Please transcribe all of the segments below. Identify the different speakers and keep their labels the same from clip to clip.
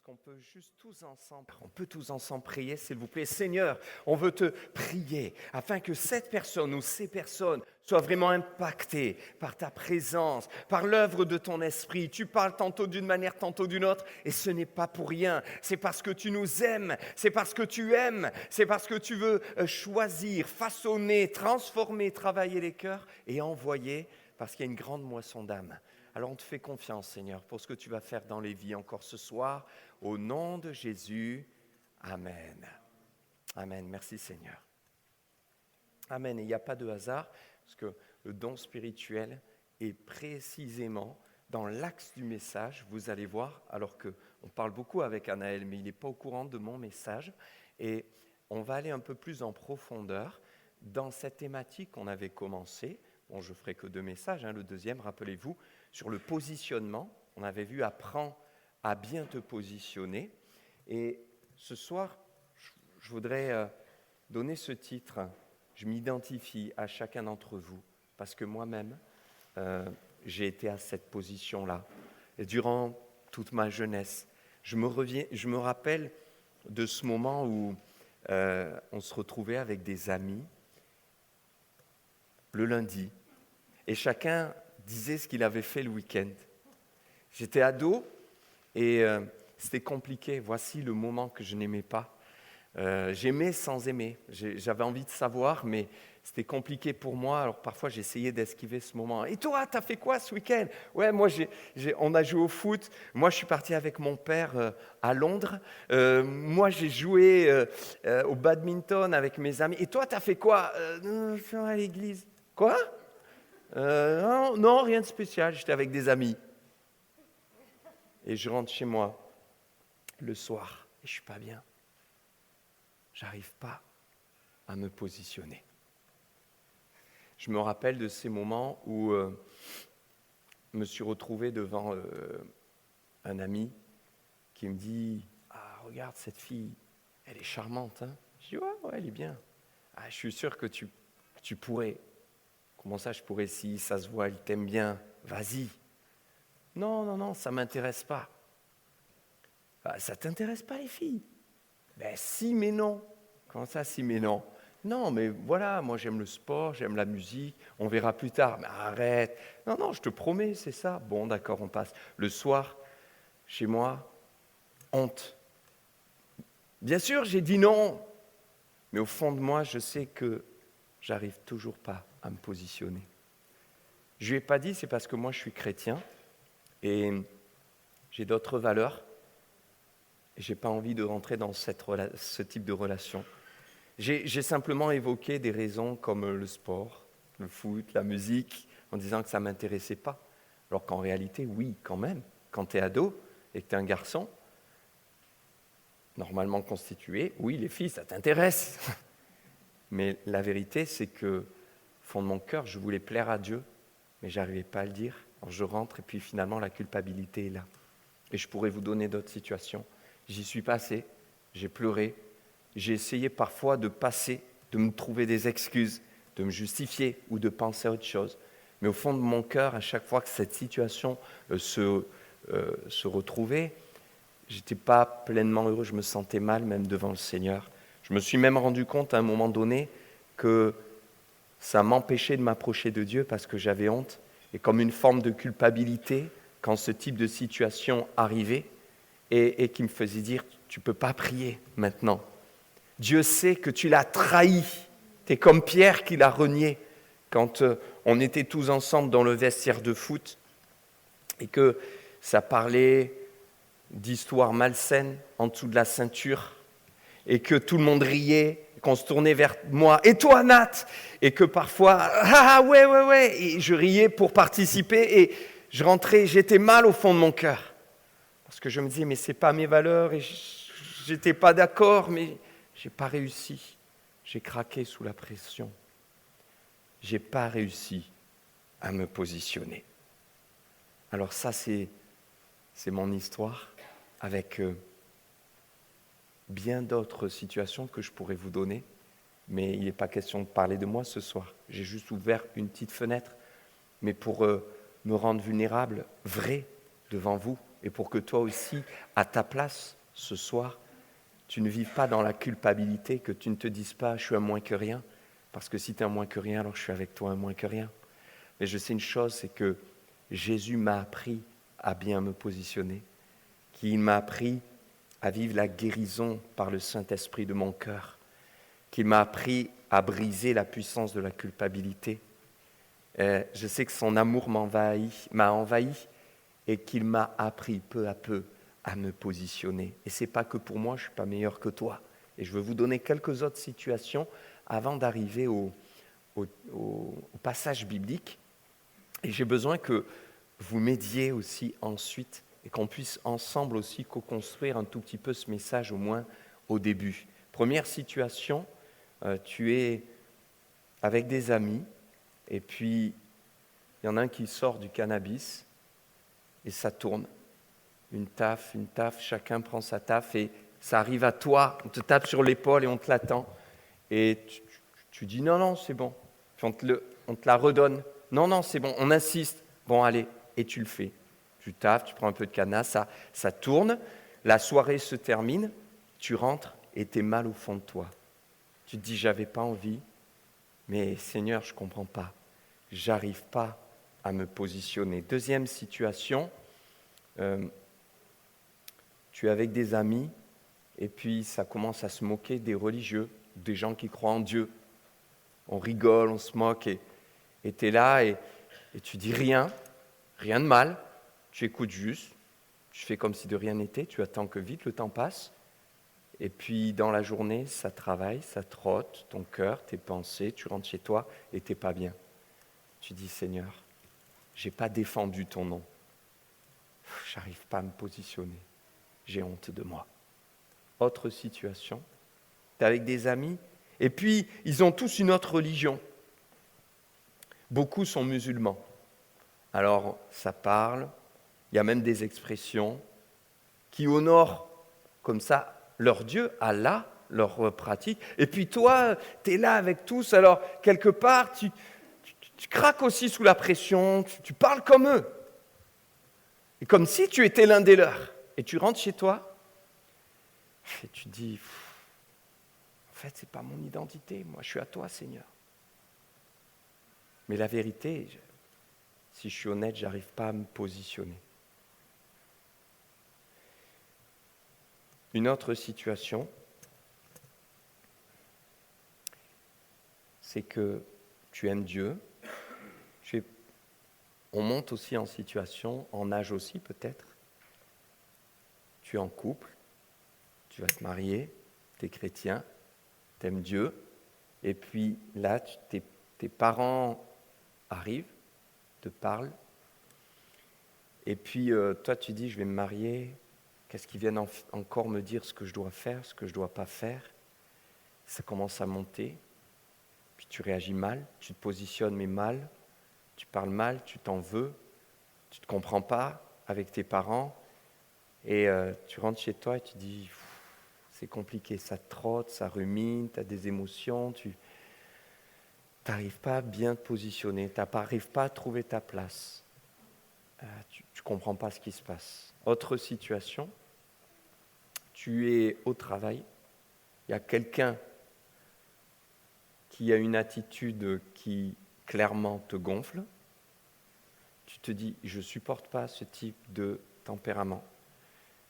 Speaker 1: Est-ce qu'on peut juste tous ensemble, on peut tous ensemble prier, s'il vous plaît. Seigneur, on veut te prier afin que cette personne ou ces personnes soient vraiment impactées par ta présence, par l'œuvre de ton esprit. Tu parles tantôt d'une manière, tantôt d'une autre, et ce n'est pas pour rien. C'est parce que tu nous aimes, c'est parce que tu aimes, c'est parce que tu veux choisir, façonner, transformer, travailler les cœurs et envoyer, parce qu'il y a une grande moisson d'âmes. Alors on te fait confiance, Seigneur, pour ce que tu vas faire dans les vies encore ce soir. Au nom de Jésus, Amen. Amen. Merci, Seigneur. Amen. Et il n'y a pas de hasard, parce que le don spirituel est précisément dans l'axe du message. Vous allez voir, alors qu'on parle beaucoup avec Anaël, mais il n'est pas au courant de mon message. Et on va aller un peu plus en profondeur dans cette thématique qu'on avait commencé. Bon, je ne ferai que 2 messages. Le deuxième, rappelez-vous, sur le positionnement. On avait vu apprends à bien te positionner. Et ce soir, je voudrais donner ce titre. Je m'identifie à chacun d'entre vous parce que moi-même, j'ai été à cette position-là. Et durant toute ma jeunesse, je me rappelle de ce moment où on se retrouvait avec des amis le lundi et chacun disait ce qu'il avait fait le week-end. J'étais ado et c'était compliqué. Voici le moment que je n'aimais pas. J'aimais sans aimer. J'avais envie de savoir, mais c'était compliqué pour moi. Alors parfois, j'essayais d'esquiver ce moment. Et toi, t'as fait quoi ce week-end? Ouais, moi, on a joué au foot. Moi, je suis parti avec mon père à Londres. Moi, j'ai joué au badminton avec mes amis. Et toi, t'as fait quoi? Je suis à l'église. Quoi? Non, rien de spécial. J'étais avec des amis. Et je rentre chez moi le soir et je suis pas bien. J'arrive pas à me positionner. Je me rappelle de ces moments où je me suis retrouvé devant un ami qui me dit « Ah, regarde cette fille, elle est charmante. Hein ?» Je dis « Ouais, elle est bien. Ah, je suis sûr que tu pourrais. » Comment ça, je pourrais? Si ça se voit, elle t'aime bien. Vas-y. Non, ça ne m'intéresse pas. Ah, ça ne t'intéresse pas les filles? Ben si, mais non. Comment ça, si, mais non? Non, mais voilà, moi j'aime le sport, j'aime la musique, on verra plus tard. Mais arrête. Non, je te promets, c'est ça. Bon, d'accord, on passe. Le soir, chez moi, honte. Bien sûr, j'ai dit non. Mais au fond de moi, je sais que j'arrive toujours pas à me positionner. Je lui ai pas dit, c'est parce que moi je suis chrétien et j'ai d'autres valeurs. Et je n'ai pas envie de rentrer dans ce type de relation. J'ai simplement évoqué des raisons comme le sport, le foot, la musique, en disant que ça ne m'intéressait pas. Alors qu'en réalité, oui, quand même. Quand tu es ado et que tu es un garçon, normalement constitué, oui, les filles, ça t'intéresse. Mais la vérité, c'est que, au fond de mon cœur, je voulais plaire à Dieu, mais je n'arrivais pas à le dire. Alors je rentre et puis finalement, la culpabilité est là. Et je pourrais vous donner d'autres situations. J'y suis passé, j'ai pleuré, j'ai essayé parfois de passer, de me trouver des excuses, de me justifier ou de penser à autre chose. Mais au fond de mon cœur, à chaque fois que cette situation se retrouvait, je n'étais pas pleinement heureux, je me sentais mal même devant le Seigneur. Je me suis même rendu compte à un moment donné que ça m'empêchait de m'approcher de Dieu parce que j'avais honte. Et comme une forme de culpabilité, quand ce type de situation arrivait, et qui me faisait dire, tu ne peux pas prier maintenant. Dieu sait que tu l'as trahi. Tu es comme Pierre qui l'a renié quand on était tous ensemble dans le vestiaire de foot et que ça parlait d'histoires malsaines en dessous de la ceinture et que tout le monde riait, qu'on se tournait vers moi. Et toi, Nat? Et que parfois, ouais, et je riais pour participer et je rentrais, j'étais mal au fond de mon cœur. Parce que je me disais, mais ce n'est pas mes valeurs et je n'étais pas d'accord, mais je n'ai pas réussi. J'ai craqué sous la pression. Je n'ai pas réussi à me positionner. Alors ça, c'est mon histoire avec bien d'autres situations que je pourrais vous donner, mais il n'est pas question de parler de moi ce soir. J'ai juste ouvert une petite fenêtre, mais pour me rendre vulnérable, vrai, devant vous, et pour que toi aussi, à ta place, ce soir, tu ne vives pas dans la culpabilité, que tu ne te dises pas « je suis un moins que rien », parce que si tu es un moins que rien, alors je suis avec toi un moins que rien. Mais je sais une chose, c'est que Jésus m'a appris à bien me positionner, qu'il m'a appris à vivre la guérison par le Saint-Esprit de mon cœur, qu'il m'a appris à briser la puissance de la culpabilité. Je sais que son amour m'a envahi et qu'il m'a appris peu à peu à me positionner. Et ce n'est pas que pour moi, je ne suis pas meilleur que toi. Et je veux vous donner quelques autres situations avant d'arriver au passage biblique. Et j'ai besoin que vous m'aidiez aussi ensuite et qu'on puisse ensemble aussi co-construire un tout petit peu ce message, au moins au début. Première situation, tu es avec des amis et puis il y en a un qui sort du cannabis et ça tourne. Une taffe, chacun prend sa taffe et ça arrive à toi, on te tape sur l'épaule et on te l'attend. Et tu dis non, c'est bon. Puis on te la redonne. Non, c'est bon, on insiste. Bon, allez, et tu le fais. Tu taffes, tu prends un peu de canne, ça tourne, la soirée se termine, tu rentres et tu es mal au fond de toi. Tu te dis, j'avais pas envie, mais Seigneur, je ne comprends pas. J'arrive pas à me positionner. Deuxième situation, tu es avec des amis et puis ça commence à se moquer des religieux, des gens qui croient en Dieu. On rigole, on se moque et tu es là et tu dis rien de mal, tu écoutes juste, tu fais comme si de rien n'était, tu attends que vite le temps passe et puis dans la journée, ça travaille, ça trotte, ton cœur, tes pensées, tu rentres chez toi et tu n'es pas bien. Tu dis, Seigneur, je n'ai pas défendu ton nom, je n'arrive pas à me positionner, j'ai honte de moi. Autre situation, tu es avec des amis et puis ils ont tous une autre religion. Beaucoup sont musulmans. Alors ça parle, il y a même des expressions qui honorent comme ça leur Dieu, Allah, leur pratique. Et puis toi, tu es là avec tous, alors quelque part, tu craques aussi sous la pression, tu parles comme eux. Et comme si tu étais l'un des leurs. Et tu rentres chez toi et tu dis, en fait, ce n'est pas mon identité, moi je suis à toi, Seigneur. Mais la vérité, si je suis honnête, je n'arrive pas à me positionner. Une autre situation, c'est que tu aimes Dieu. On monte aussi en situation, en âge aussi peut-être. Tu es en couple, tu vas te marier, tu es chrétien, tu aimes Dieu. Et puis là, tes parents arrivent, te parlent. Et puis toi, tu dis, je vais me marier. Qu'est-ce qu'ils viennent encore me dire ce que je dois faire, ce que je ne dois pas faire? Ça commence à monter. Puis tu réagis mal, tu te positionnes mais mal. Tu parles mal, tu t'en veux. Tu ne te comprends pas avec tes parents. Et tu rentres chez toi et tu dis, c'est compliqué, ça trotte, ça rumine, tu as des émotions, tu n'arrives pas à bien te positionner, tu n'arrives pas à trouver ta place. Tu ne comprends pas ce qui se passe. Autre situation, tu es au travail, il y a quelqu'un qui a une attitude qui clairement te gonfle. Tu te dis, je ne supporte pas ce type de tempérament.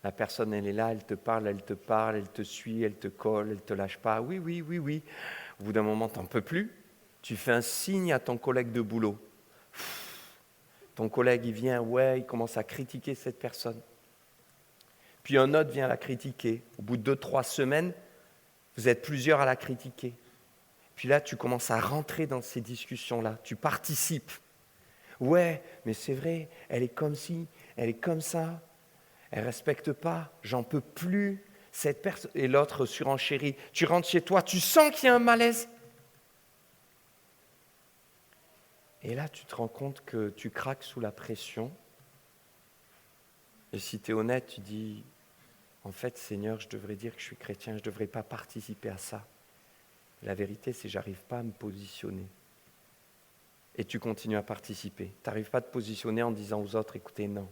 Speaker 1: La personne, elle est là, elle te parle, elle te suit, elle te colle, elle ne te lâche pas. Oui. Au bout d'un moment, tu n'en peux plus. Tu fais un signe à ton collègue de boulot. Ton collègue, il vient, il commence à critiquer cette personne. Puis un autre vient la critiquer. Au bout de 2-3 semaines, vous êtes plusieurs à la critiquer. Puis là, tu commences à rentrer dans ces discussions-là. Tu participes. Ouais, mais c'est vrai, elle est comme ci, elle est comme ça. Elle ne respecte pas, j'en peux plus. Cette personne et l'autre surenchérit. Tu rentres chez toi, tu sens qu'il y a un malaise. Et là, tu te rends compte que tu craques sous la pression. Et si tu es honnête, tu dis, en fait, Seigneur, je devrais dire que je suis chrétien, je ne devrais pas participer à ça. La vérité, c'est que je n'arrive pas à me positionner. Et tu continues à participer. Tu n'arrives pas à te positionner en disant aux autres, écoutez, non,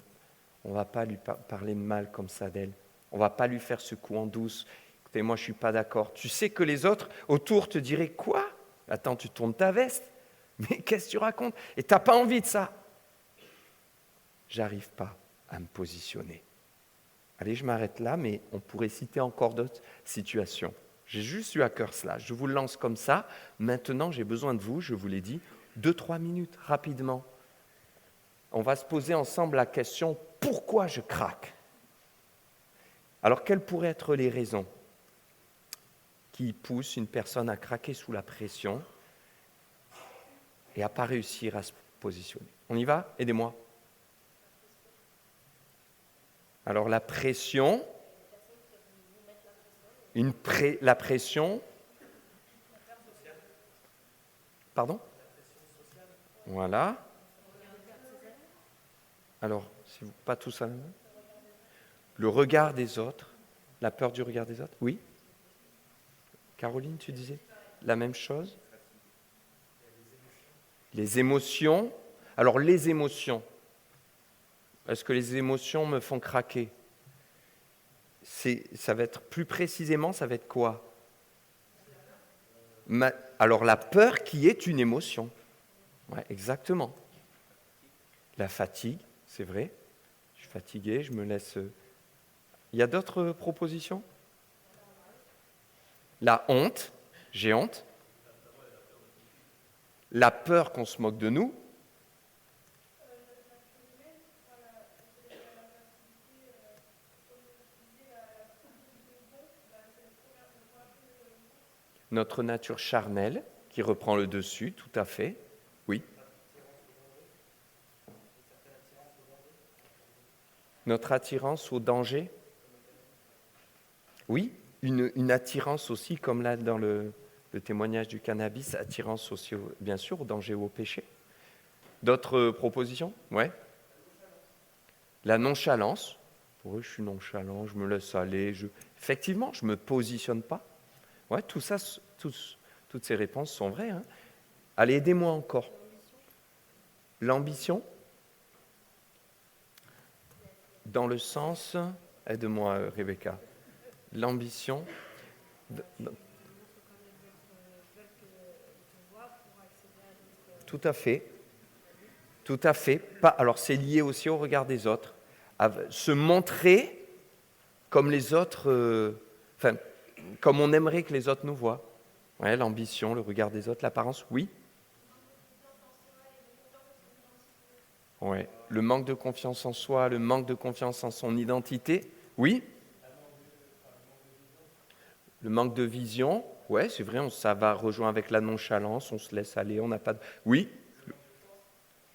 Speaker 1: On ne va pas lui parler de mal comme ça d'elle. On ne va pas lui faire ce coup en douce. Écoutez, moi, je ne suis pas d'accord. Tu sais que les autres autour te diraient quoi? Attends, tu tournes ta veste? Mais qu'est-ce que tu racontes? Et tu n'as pas envie de ça. J'arrive pas à me positionner. Allez, je m'arrête là, mais on pourrait citer encore d'autres situations. J'ai juste eu à cœur cela. Je vous le lance comme ça. Maintenant, j'ai besoin de vous, je vous l'ai dit, 2-3 minutes, rapidement. On va se poser ensemble la question, pourquoi je craque? Alors, quelles pourraient être les raisons qui poussent une personne à craquer sous la pression et à ne pas réussir à se positionner? On y va? Aidez-moi. Alors, la pression, la pression, pardon? Voilà. Alors, c'est pas tout ça. Le regard des autres, la peur du regard des autres. Oui? Caroline, tu disais la même chose? Les émotions. Alors, les émotions. Est-ce que les émotions me font craquer? Ça va être plus précisément, ça va être quoi? Alors, la peur qui est une émotion. Ouais, exactement. La fatigue, c'est vrai. Je suis fatigué, je me laisse... Il y a d'autres propositions? La honte, j'ai honte. La peur qu'on se moque de nous. Notre nature charnelle qui reprend le dessus, tout à fait. Oui. Notre attirance au danger. Oui, une attirance aussi, comme là dans le témoignage du cannabis, attirance aussi, bien sûr, au danger ou au péché. D'autres propositions? Ouais. La nonchalance. Oui, je suis nonchalant, je me laisse aller. Effectivement, je ne me positionne pas. Ouais, tout ça, toutes ces réponses sont vraies. Hein. Allez, aidez-moi encore. L'ambition, dans le sens, aide-moi Rebecca, l'ambition, tout à fait, alors c'est lié aussi au regard des autres, à se montrer comme les autres, comme on aimerait que les autres nous voient. Ouais, l'ambition, le regard des autres, l'apparence, oui. Ouais. Le manque de confiance en soi, le manque de confiance en son identité, oui. Le manque de vision, ouais, c'est vrai, ça va rejoindre avec la nonchalance, on se laisse aller, on n'a pas de... Oui.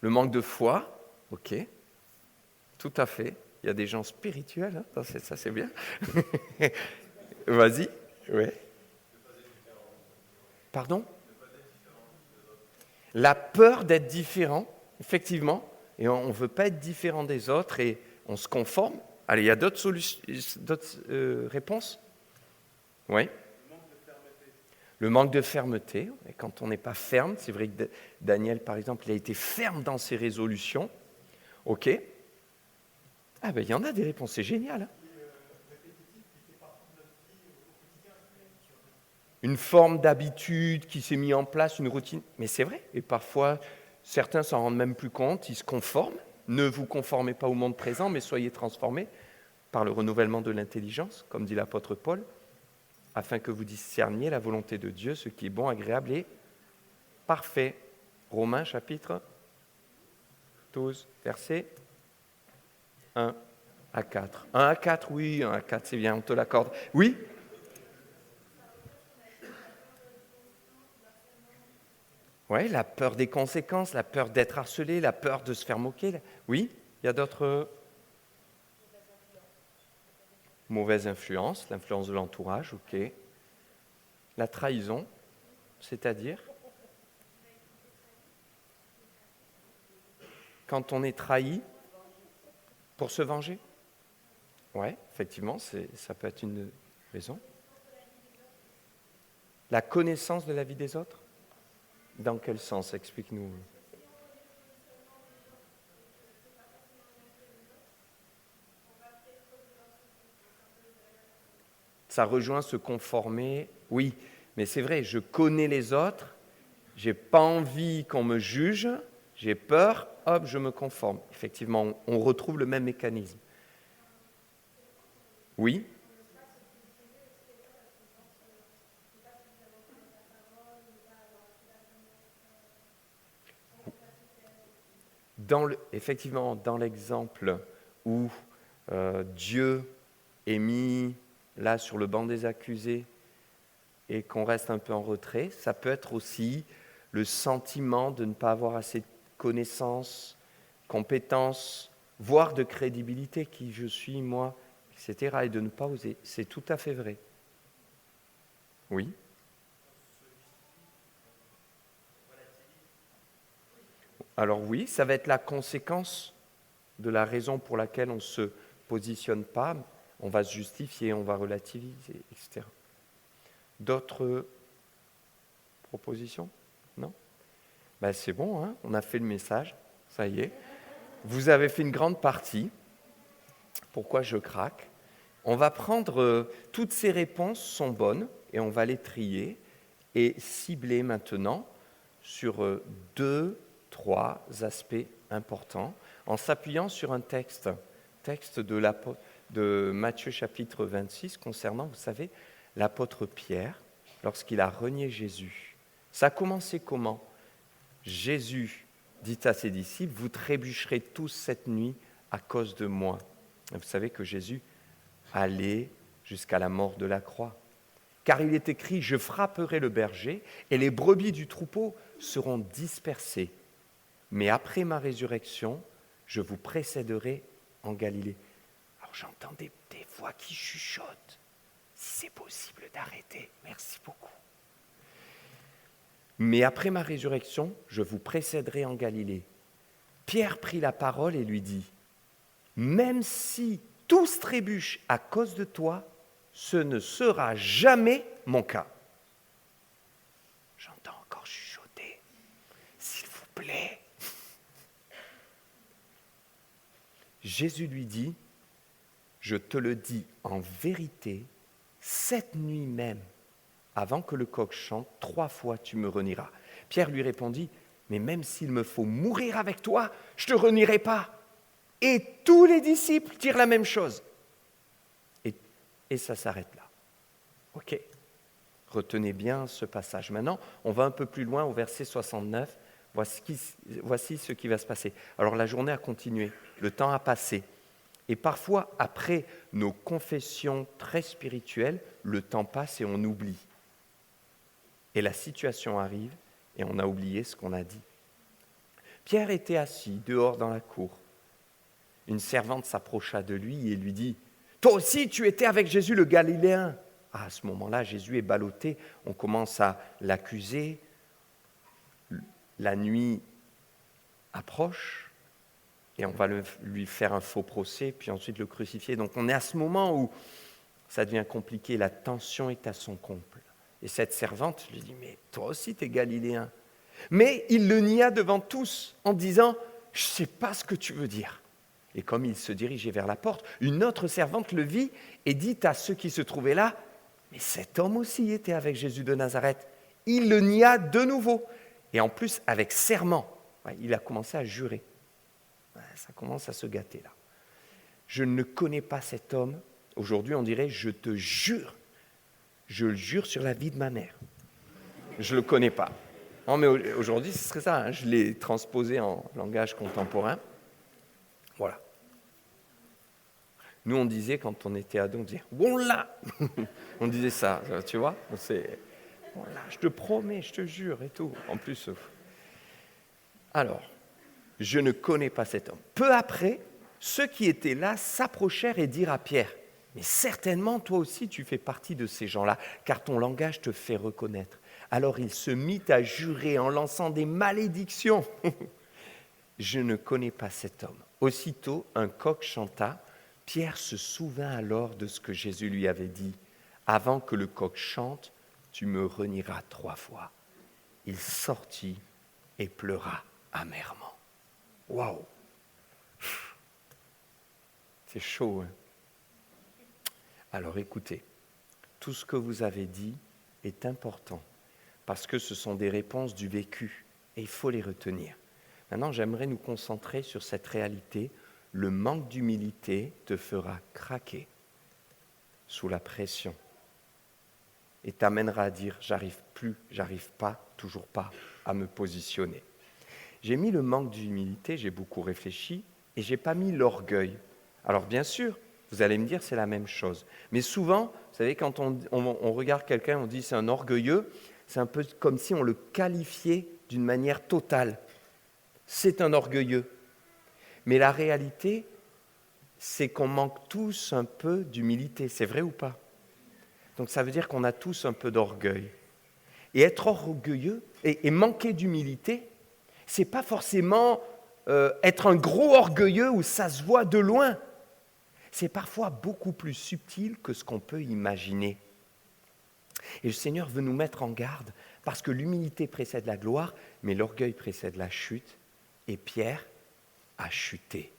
Speaker 1: Le manque de foi, ok. Tout à fait. Il y a des gens spirituels, hein, ça c'est bien. Vas-y. Ouais. Pardon? La peur d'être différent, effectivement. Et on ne veut pas être différent des autres et on se conforme. Allez, il y a d'autres réponses? Oui. Le manque de fermeté. Et quand on n'est pas ferme, c'est vrai que Daniel, par exemple, il a été ferme dans ses résolutions. OK. Ah ben, il y en a des réponses, c'est génial. Hein. Une forme d'habitude qui s'est mise en place, une routine. Mais c'est vrai. Et parfois, certains s'en rendent même plus compte, ils se conforment. Ne vous conformez pas au monde présent, mais soyez transformés par le renouvellement de l'intelligence, comme dit l'apôtre Paul, afin que vous discerniez la volonté de Dieu, ce qui est bon, agréable et parfait. Romains chapitre 12, verset 1 à 4. 1 à 4, oui, 1 à 4, c'est bien, on te l'accorde. Oui? Oui, la peur des conséquences, la peur d'être harcelé, la peur de se faire moquer. Oui, il y a d'autres mauvaises influences, l'influence de l'entourage, ok. La trahison, c'est-à-dire quand on est trahi pour se venger. Oui, effectivement, ça peut être une raison. La connaissance de la vie des autres. Dans quel sens? Explique-nous. Ça rejoint se conformer, oui, mais c'est vrai, je connais les autres, j'ai pas envie qu'on me juge, j'ai peur, hop, je me conforme. Effectivement, on retrouve le même mécanisme. Oui. Effectivement, dans l'exemple où Dieu est mis là sur le banc des accusés et qu'on reste un peu en retrait, ça peut être aussi le sentiment de ne pas avoir assez de connaissances, compétences, voire de crédibilité, qui je suis, moi, etc., et de ne pas oser. C'est tout à fait vrai. Oui. Alors oui, ça va être la conséquence de la raison pour laquelle on ne se positionne pas, on va se justifier, on va relativiser, etc. D'autres propositions? Non? Ben c'est bon, hein, on a fait le message, ça y est. Vous avez fait une grande partie. Pourquoi je craque? On va prendre, toutes ces réponses sont bonnes et on va les trier et cibler maintenant sur 2, 3 aspects importants en s'appuyant sur un texte de Matthieu chapitre 26 concernant, vous savez, l'apôtre Pierre lorsqu'il a renié Jésus. Ça a commencé comment? Jésus dit à ses disciples, vous trébucherez tous cette nuit à cause de moi. Et vous savez que Jésus allait jusqu'à la mort de la croix. Car il est écrit, je frapperai le berger et les brebis du troupeau seront dispersées. Mais après ma résurrection, je vous précéderai en Galilée. Alors j'entends des voix qui chuchotent. Si c'est possible d'arrêter, merci beaucoup. Mais après ma résurrection, je vous précéderai en Galilée. Pierre prit la parole et lui dit, même si tous trébuchent à cause de toi, ce ne sera jamais mon cas. J'entends encore chuchoter. S'il vous plaît. Jésus lui dit, je te le dis en vérité, cette nuit même, avant que le coq chante, 3 fois tu me renieras. Pierre lui répondit, mais même s'il me faut mourir avec toi, je ne te renierai pas. Et tous les disciples dirent la même chose. Et ça s'arrête là. Ok. Retenez bien ce passage. Maintenant, on va un peu plus loin au verset 69. Voici ce qui va se passer. Alors la journée a continué, le temps a passé. Et parfois, après nos confessions très spirituelles, le temps passe et on oublie. Et la situation arrive et on a oublié ce qu'on a dit. Pierre était assis dehors dans la cour. Une servante s'approcha de lui et lui dit « Toi aussi, tu étais avec Jésus le Galiléen !» À ce moment-là, Jésus est ballotté, on commence à l'accuser. La nuit approche et on va lui faire un faux procès, puis ensuite le crucifier. Donc on est à ce moment où ça devient compliqué, la tension est à son comble. Et cette servante lui dit « Mais toi aussi, tu es Galiléen !» Mais il le nia devant tous en disant « Je ne sais pas ce que tu veux dire !» Et comme il se dirigeait vers la porte, une autre servante le vit et dit à ceux qui se trouvaient là « Mais cet homme aussi était avec Jésus de Nazareth. » Il le nia de nouveau. Et en plus, avec serment, il a commencé à jurer. Ça commence à se gâter là. Je ne connais pas cet homme. Aujourd'hui, on dirait, je te jure. Je le jure sur la vie de ma mère. Je ne le connais pas. Non, mais aujourd'hui, ce serait ça. Je l'ai transposé en langage contemporain. Voilà. Nous, on disait, quand on était ado, on disait « Wallah !» On disait ça, tu vois. Voilà, je te promets, je te jure et tout. En plus, alors, je ne connais pas cet homme. Peu après, ceux qui étaient là s'approchèrent et dirent à Pierre, mais certainement toi aussi tu fais partie de ces gens-là, car ton langage te fait reconnaître. Alors il se mit à jurer en lançant des malédictions. Je ne connais pas cet homme. Aussitôt, un coq chanta. Pierre se souvint alors de ce que Jésus lui avait dit. Avant que le coq chante, tu me renieras 3 fois. Il sortit et pleura amèrement. Waouh! C'est chaud, hein? Alors écoutez, tout ce que vous avez dit est important parce que ce sont des réponses du vécu et il faut les retenir. Maintenant, j'aimerais nous concentrer sur cette réalité. Le manque d'humilité te fera craquer sous la pression et t'amènera à dire « j'arrive pas, toujours pas à me positionner ». J'ai mis le manque d'humilité, j'ai beaucoup réfléchi et j'ai pas mis l'orgueil. Alors bien sûr, vous allez me dire c'est la même chose. Mais souvent, vous savez, quand on regarde quelqu'un, on dit c'est un orgueilleux, c'est un peu comme si on le qualifiait d'une manière totale. C'est un orgueilleux. Mais la réalité, c'est qu'on manque tous un peu d'humilité. C'est vrai ou pas? Donc ça veut dire qu'on a tous un peu d'orgueil. Et être orgueilleux et manquer d'humilité, c'est pas forcément être un gros orgueilleux où ça se voit de loin. C'est parfois beaucoup plus subtil que ce qu'on peut imaginer. Et le Seigneur veut nous mettre en garde parce que l'humilité précède la gloire, mais l'orgueil précède la chute. Et Pierre a chuté.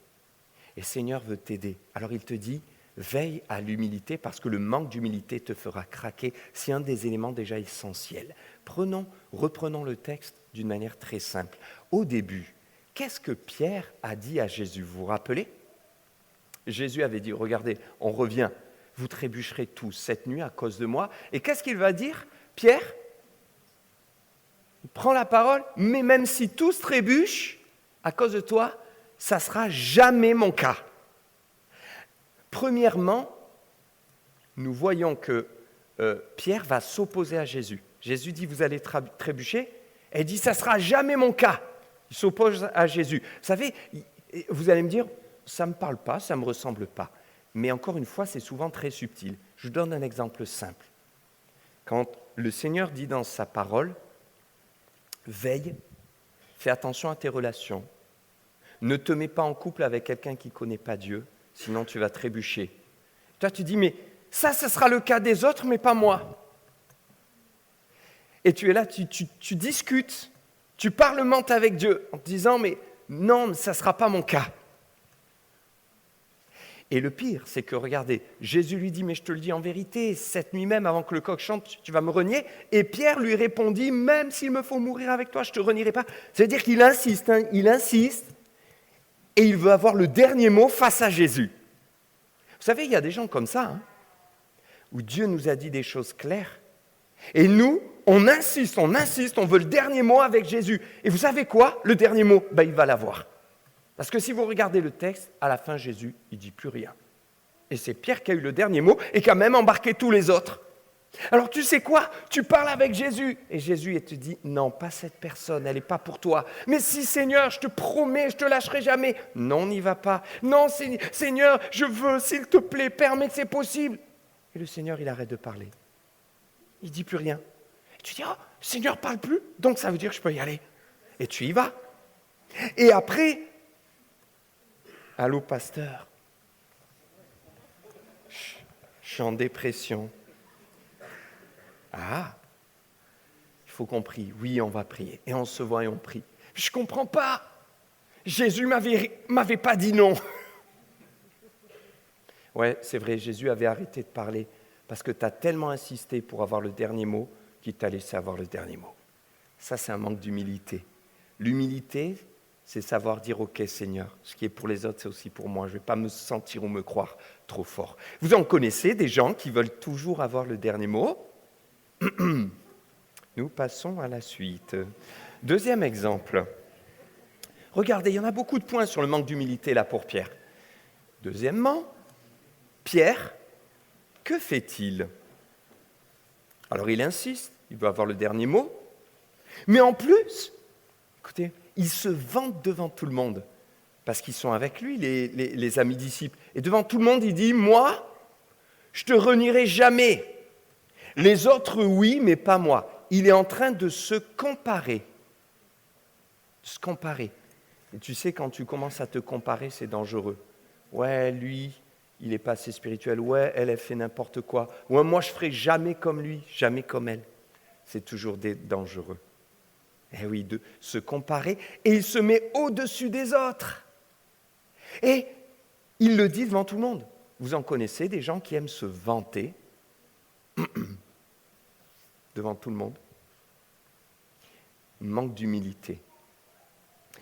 Speaker 1: Et le Seigneur veut t'aider. Alors il te dit, veille à l'humilité parce que le manque d'humilité te fera craquer. C'est un des éléments déjà essentiels. Reprenons le texte d'une manière très simple. Au début, qu'est-ce que Pierre a dit à Jésus? Vous vous rappelez? Jésus avait dit, regardez, on revient, vous trébucherez tous cette nuit à cause de moi. Et qu'est-ce qu'il va dire? Pierre, il prend la parole, mais même si tous trébuchent à cause de toi, ça ne sera jamais mon cas. Premièrement, nous voyons que Pierre va s'opposer à Jésus. Jésus dit, vous allez trébucher. Et il dit, ça ne sera jamais mon cas. Il s'oppose à Jésus. Vous savez, vous allez me dire, ça ne me parle pas, ça ne me ressemble pas. Mais encore une fois, c'est souvent très subtil. Je vous donne un exemple simple. Quand le Seigneur dit dans sa parole, veille, fais attention à tes relations, ne te mets pas en couple avec quelqu'un qui ne connaît pas Dieu, sinon tu vas trébucher. Toi, tu dis, mais ça, ce sera le cas des autres, mais pas moi. Et tu es là, tu discutes, tu parlementes avec Dieu en te disant, mais non, ça ne sera pas mon cas. Et le pire, c'est que, regardez, Jésus lui dit, mais je te le dis en vérité, cette nuit même, avant que le coq chante, tu vas me renier. Et Pierre lui répondit, même s'il me faut mourir avec toi, je ne te renierai pas. C'est-à-dire qu'il insiste, il insiste, et il veut avoir le dernier mot face à Jésus. Vous savez, il y a des gens comme ça, où Dieu nous a dit des choses claires, et nous, on insiste, on veut le dernier mot avec Jésus. Et vous savez quoi? Le dernier mot, il va l'avoir. Parce que si vous regardez le texte, à la fin, Jésus, il ne dit plus rien. Et c'est Pierre qui a eu le dernier mot et qui a même embarqué tous les autres. Alors tu sais quoi? Tu parles avec Jésus. Et Jésus, il te dit, non, pas cette personne, elle n'est pas pour toi. Mais si, Seigneur, je te promets, je ne te lâcherai jamais. Non, n'y va pas. Non, Seigneur, je veux, s'il te plaît, permets que c'est possible. Et le Seigneur, il arrête de parler. Il ne dit plus rien. Et tu dis, oh, Seigneur ne parle plus, donc ça veut dire que je peux y aller. Et tu y vas. Et après, allô, pasteur, je suis en dépression. Ah, il faut qu'on prie. Oui, on va prier. Et on se voit et on prie. Je ne comprends pas. Jésus m'avait pas dit non. Ouais, c'est vrai, Jésus avait arrêté de parler parce que tu as tellement insisté pour avoir le dernier mot qu'il t'a laissé avoir le dernier mot. Ça, c'est un manque d'humilité. L'humilité, c'est savoir dire « Ok, Seigneur, ce qui est pour les autres, c'est aussi pour moi. Je ne vais pas me sentir ou me croire trop fort. » Vous en connaissez des gens qui veulent toujours avoir le dernier mot. Nous passons à la suite. Deuxième exemple. Regardez, il y en a beaucoup de points sur le manque d'humilité là pour Pierre. Deuxièmement, Pierre, que fait-il? Alors il insiste, il veut avoir le dernier mot. Mais en plus, écoutez, il se vante devant tout le monde, parce qu'ils sont avec lui, les amis disciples. Et devant tout le monde, il dit, moi, je ne te renierai jamais. Les autres, oui, mais pas moi. Il est en train de se comparer. Et tu sais, quand tu commences à te comparer, c'est dangereux. Ouais, lui, il n'est pas assez spirituel. Ouais, elle fait n'importe quoi. Ouais, moi, je ne ferai jamais comme lui, jamais comme elle. C'est toujours dangereux. Eh oui, de se comparer, et il se met au-dessus des autres. Et il le dit devant tout le monde. Vous en connaissez des gens qui aiment se vanter. devant tout le monde. Manque d'humilité.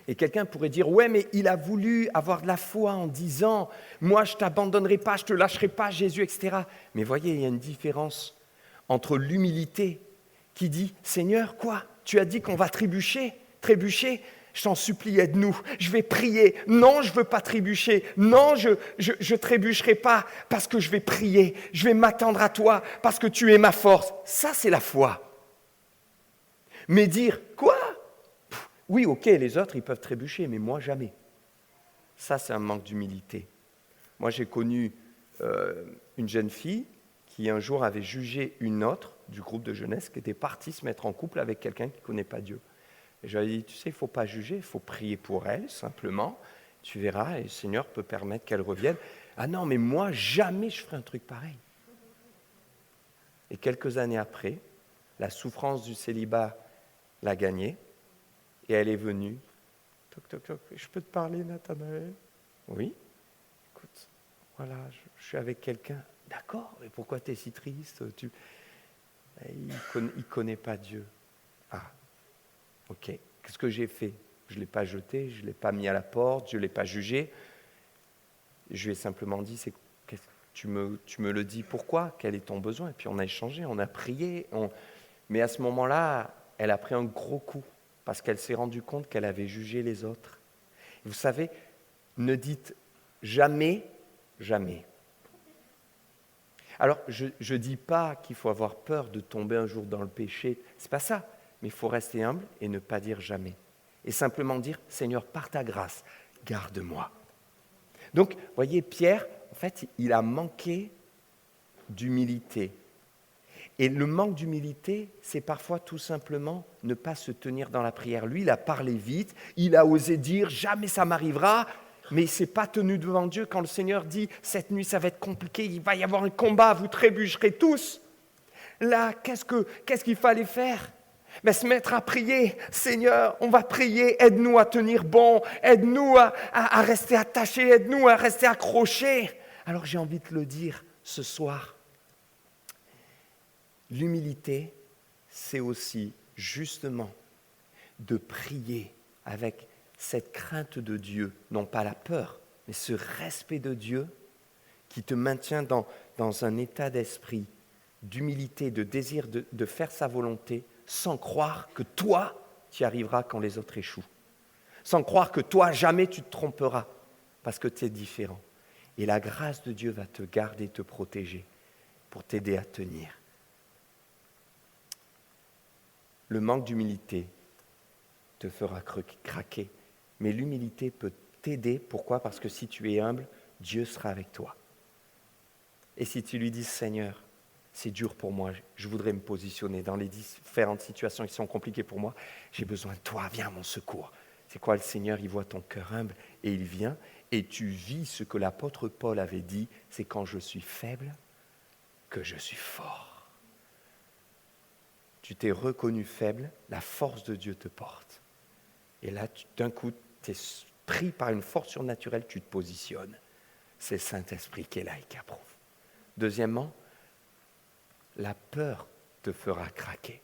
Speaker 1: Et quelqu'un pourrait dire, ouais, mais il a voulu avoir de la foi en disant, moi je ne t'abandonnerai pas, je ne te lâcherai pas, Jésus, etc. Mais voyez, il y a une différence entre l'humilité qui dit, Seigneur, quoi? Tu as dit qu'on va trébucher? Je t'en supplie, aide-nous. Je vais prier. Non, je ne veux pas trébucher. Non, je ne trébucherai pas parce que je vais prier. Je vais m'attendre à toi parce que tu es ma force. Ça, c'est la foi. Mais dire, quoi? Oui, ok, les autres, ils peuvent trébucher, mais moi, jamais. Ça, c'est un manque d'humilité. Moi, j'ai connu une jeune fille qui, un jour, avait jugé une autre du groupe de jeunesse qui était partie se mettre en couple avec quelqu'un qui ne connaît pas Dieu. Et je lui ai dit, tu sais, il ne faut pas juger, il faut prier pour elle, simplement. Tu verras, et le Seigneur peut permettre qu'elle revienne. Ah non, mais moi, jamais je ferai un truc pareil. Et quelques années après, la souffrance du célibat l'a gagnée, et elle est venue. Toc, toc, toc, je peux te parler, Nathanaël? Oui. Écoute, voilà, je suis avec quelqu'un. D'accord, mais pourquoi tu es si triste? Il ne connaît pas Dieu. Ah, ok. Qu'est-ce que j'ai fait? Je ne l'ai pas jeté, je ne l'ai pas mis à la porte, je ne l'ai pas jugé. Je lui ai simplement dit, tu me le dis pourquoi? Quel est ton besoin? Et puis on a échangé, on a prié. Mais à ce moment-là, elle a pris un gros coup parce qu'elle s'est rendue compte qu'elle avait jugé les autres. Vous savez, ne dites jamais, jamais. Alors, je ne dis pas qu'il faut avoir peur de tomber un jour dans le péché, c'est pas ça, mais il faut rester humble et ne pas dire jamais. Et simplement dire, Seigneur, par ta grâce, garde-moi. Donc, voyez, Pierre, en fait, il a manqué d'humilité. Et le manque d'humilité, c'est parfois tout simplement ne pas se tenir dans la prière. Lui, il a parlé vite, il a osé dire, jamais ça m'arrivera, mais il ne s'est pas tenu devant Dieu quand le Seigneur dit « Cette nuit, ça va être compliqué, il va y avoir un combat, vous trébucherez tous. » Là, qu'est-ce qu'il fallait faire? Se mettre à prier. « Seigneur, on va prier, aide-nous à tenir bon, aide-nous à rester attachés, aide-nous à rester accrochés. » Alors j'ai envie de te le dire ce soir. L'humilité, c'est aussi justement de prier avec cette crainte de Dieu, non pas la peur, mais ce respect de Dieu qui te maintient dans un état d'esprit, d'humilité, de désir de faire sa volonté, sans croire que toi, tu y arriveras quand les autres échouent. Sans croire que toi, jamais tu te tromperas, parce que tu es différent. Et la grâce de Dieu va te garder, te protéger, pour t'aider à tenir. Le manque d'humilité te fera craquer. Mais l'humilité peut t'aider. Pourquoi? Parce que si tu es humble, Dieu sera avec toi. Et si tu lui dis, Seigneur, c'est dur pour moi, je voudrais me positionner dans les différentes situations qui sont compliquées pour moi, j'ai besoin de toi, viens à mon secours. C'est quoi? Le Seigneur, il voit ton cœur humble et il vient. Et tu vis ce que l'apôtre Paul avait dit, c'est quand je suis faible que je suis fort. Tu t'es reconnu faible, la force de Dieu te porte. Et là, d'un coup, tu es pris par une force surnaturelle, tu te positionnes. C'est le Saint-Esprit qui est là et qui approuve. Deuxièmement, la peur te fera craquer.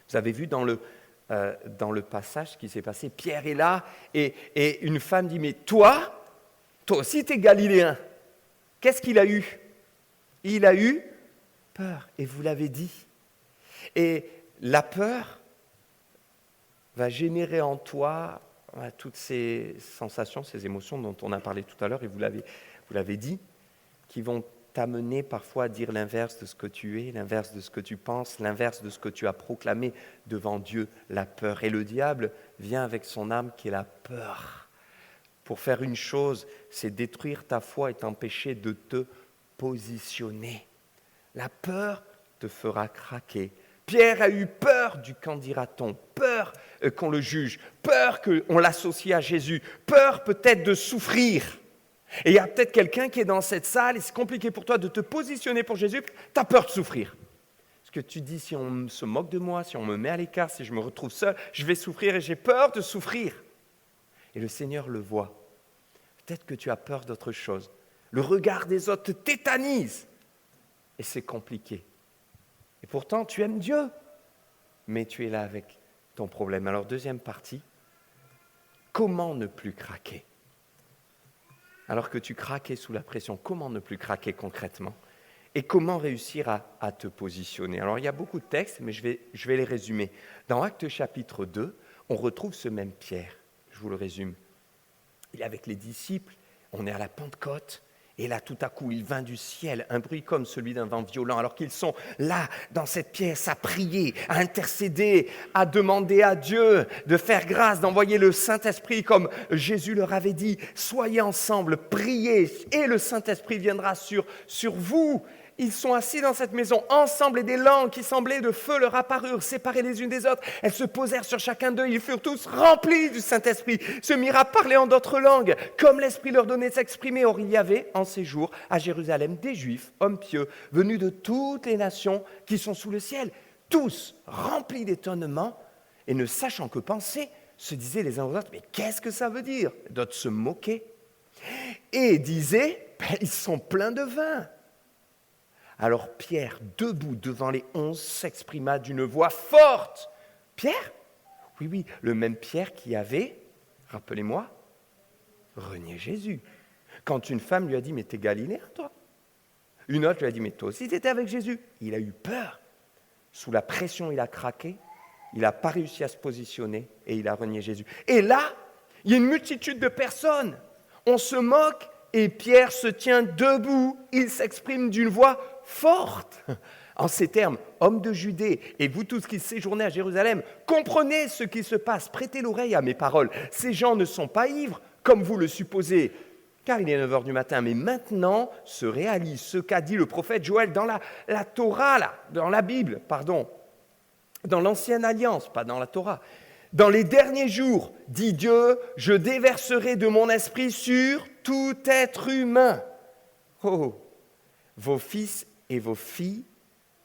Speaker 1: Vous avez vu dans le passage ce qui s'est passé, Pierre est là et une femme dit, mais toi aussi tu es galiléen. Qu'est-ce qu'il a eu? Il a eu peur, et vous l'avez dit. Et la peur va générer en toi toutes ces sensations, ces émotions dont on a parlé tout à l'heure, et vous l'avez dit, qui vont t'amener parfois à dire l'inverse de ce que tu es, l'inverse de ce que tu penses, l'inverse de ce que tu as proclamé devant Dieu, la peur. Et le diable vient avec son âme qui est la peur. Pour faire une chose, c'est détruire ta foi et t'empêcher de te positionner. La peur te fera craquer. Pierre a eu peur du qu'en dira-t-on, peur qu'on le juge, peur qu'on l'associe à Jésus, peur peut-être de souffrir. Et il y a peut-être quelqu'un qui est dans cette salle et c'est compliqué pour toi de te positionner pour Jésus, tu as peur de souffrir. Parce que tu dis, si on se moque de moi, si on me met à l'écart, si je me retrouve seul, je vais souffrir et j'ai peur de souffrir. Et le Seigneur le voit. Peut-être que tu as peur d'autre chose. Le regard des autres te tétanise et c'est compliqué. Et pourtant, tu aimes Dieu, mais tu es là avec ton problème. Alors, deuxième partie, comment ne plus craquer? Alors que tu craquais sous la pression, comment ne plus craquer concrètement? Et comment réussir à te positionner? Alors, il y a beaucoup de textes, mais je vais les résumer. Dans Actes chapitre 2, on retrouve ce même Pierre. Je vous le résume. Il est avec les disciples, on est à la Pentecôte, et là, tout à coup, il vint du ciel un bruit comme celui d'un vent violent, alors qu'ils sont là, dans cette pièce, à prier, à intercéder, à demander à Dieu de faire grâce, d'envoyer le Saint-Esprit, comme Jésus leur avait dit. Soyez ensemble, priez, et le Saint-Esprit viendra sur vous. Ils sont assis dans cette maison, ensemble, et des langues qui semblaient de feu leur apparurent, séparées les unes des autres. Elles se posèrent sur chacun d'eux. Ils furent tous remplis du Saint-Esprit, se mirent à parler en d'autres langues, comme l'Esprit leur donnait de s'exprimer. Or, il y avait en séjour à Jérusalem des Juifs, hommes pieux, venus de toutes les nations qui sont sous le ciel. Tous remplis d'étonnement et ne sachant que penser, se disaient les uns aux autres, mais qu'est-ce que ça veut dire? D'autres se moquaient et disaient, ils sont pleins de vin. Alors Pierre, debout devant les 11, s'exprima d'une voix forte. Pierre? Oui, le même Pierre qui avait, rappelez-moi, renié Jésus. Quand une femme lui a dit, mais t'es galiléen, toi? Une autre lui a dit, mais toi aussi t'étais avec Jésus. Il a eu peur. Sous la pression, il a craqué. Il n'a pas réussi à se positionner et il a renié Jésus. Et là, il y a une multitude de personnes. On se moque et Pierre se tient debout. Il s'exprime d'une voix forte. En ces termes, hommes de Judée, et vous tous qui séjournez à Jérusalem, comprenez ce qui se passe, prêtez l'oreille à mes paroles. Ces gens ne sont pas ivres, comme vous le supposez, car il est 9 heures du matin. Mais maintenant se réalise ce qu'a dit le prophète Joël dans la Torah, dans la Bible, dans l'Ancienne Alliance, pas dans la Torah. Dans les derniers jours, dit Dieu, je déverserai de mon esprit sur tout être humain. Oh, vos fils et vos filles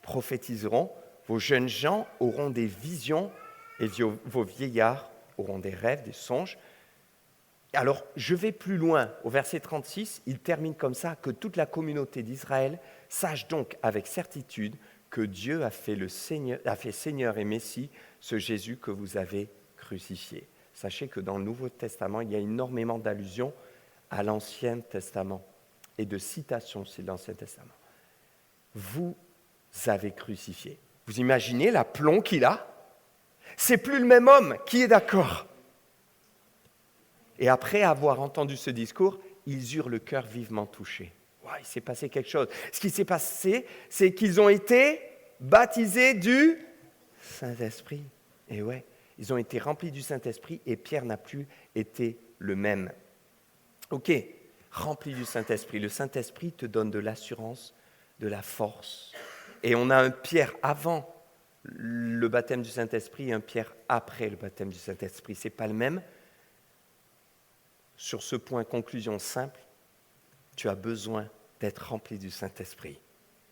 Speaker 1: prophétiseront, vos jeunes gens auront des visions et vos vieillards auront des rêves, des songes. Alors, je vais plus loin. Au verset 36, il termine comme ça, que toute la communauté d'Israël sache donc avec certitude que Dieu a fait Seigneur et Messie ce Jésus que vous avez crucifié. Sachez que dans le Nouveau Testament, il y a énormément d'allusions à l'Ancien Testament et de citations aussi de l'Ancien Testament. Vous avez crucifié. Vous imaginez l'aplomb qu'il a? C'est plus le même homme, qui est d'accord? Et après avoir entendu ce discours, ils eurent le cœur vivement touché. Ouais, il s'est passé quelque chose. Ce qui s'est passé, c'est qu'ils ont été baptisés du Saint-Esprit. Et ouais, ils ont été remplis du Saint-Esprit et Pierre n'a plus été le même. Ok, rempli du Saint-Esprit. Le Saint-Esprit te donne de l'assurance, de la force. Et on a un Pierre avant le baptême du Saint-Esprit et un Pierre après le baptême du Saint-Esprit. Ce n'est pas le même. Sur ce point, conclusion simple, tu as besoin d'être rempli du Saint-Esprit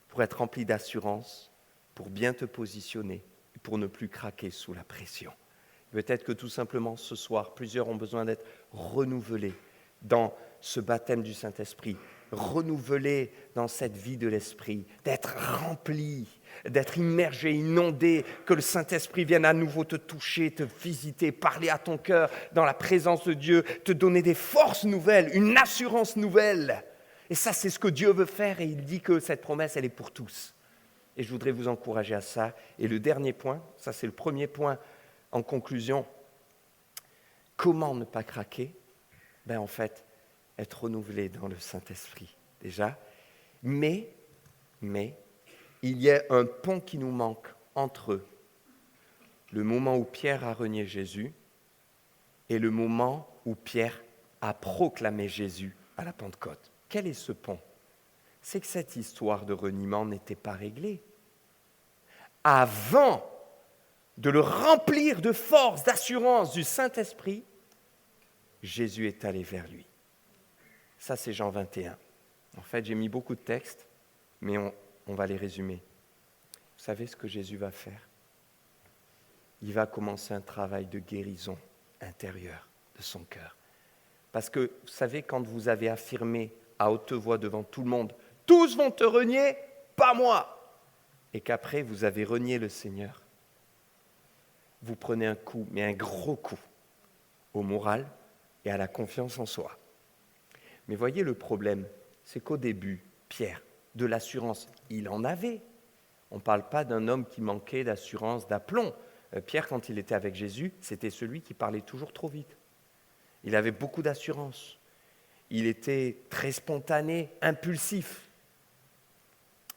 Speaker 1: pour être rempli d'assurance, pour bien te positionner, pour ne plus craquer sous la pression. Peut-être que tout simplement ce soir, plusieurs ont besoin d'être renouvelés dans ce baptême du Saint-Esprit, renouvelés dans cette vie de l'Esprit, d'être remplis, d'être immergés, inondés, que le Saint-Esprit vienne à nouveau te toucher, te visiter, parler à ton cœur dans la présence de Dieu, te donner des forces nouvelles, une assurance nouvelle. Et ça, c'est ce que Dieu veut faire et il dit que cette promesse, elle est pour tous. Et je voudrais vous encourager à ça. Et le dernier point, ça c'est le premier point en conclusion, comment ne pas craquer? En fait, être renouvelé dans le Saint-Esprit, déjà. Mais, il y a un pont qui nous manque entre le moment où Pierre a renié Jésus et le moment où Pierre a proclamé Jésus à la Pentecôte. Quel est ce pont? C'est que cette histoire de reniement n'était pas réglée. Avant de le remplir de force, d'assurance du Saint-Esprit, Jésus est allé vers lui. Ça, c'est Jean 21. En fait, j'ai mis beaucoup de textes, mais on va les résumer. Vous savez ce que Jésus va faire? Il va commencer un travail de guérison intérieure de son cœur. Parce que, vous savez, quand vous avez affirmé à haute voix devant tout le monde, « Tous vont te renier, pas moi !» et qu'après vous avez renié le Seigneur, vous prenez un coup, mais un gros coup, au moral et à la confiance en soi. Mais voyez le problème, c'est qu'au début, Pierre, de l'assurance, il en avait. On ne parle pas d'un homme qui manquait d'assurance, d'aplomb. Pierre, quand il était avec Jésus, c'était celui qui parlait toujours trop vite. Il avait beaucoup d'assurance. Il était très spontané, impulsif.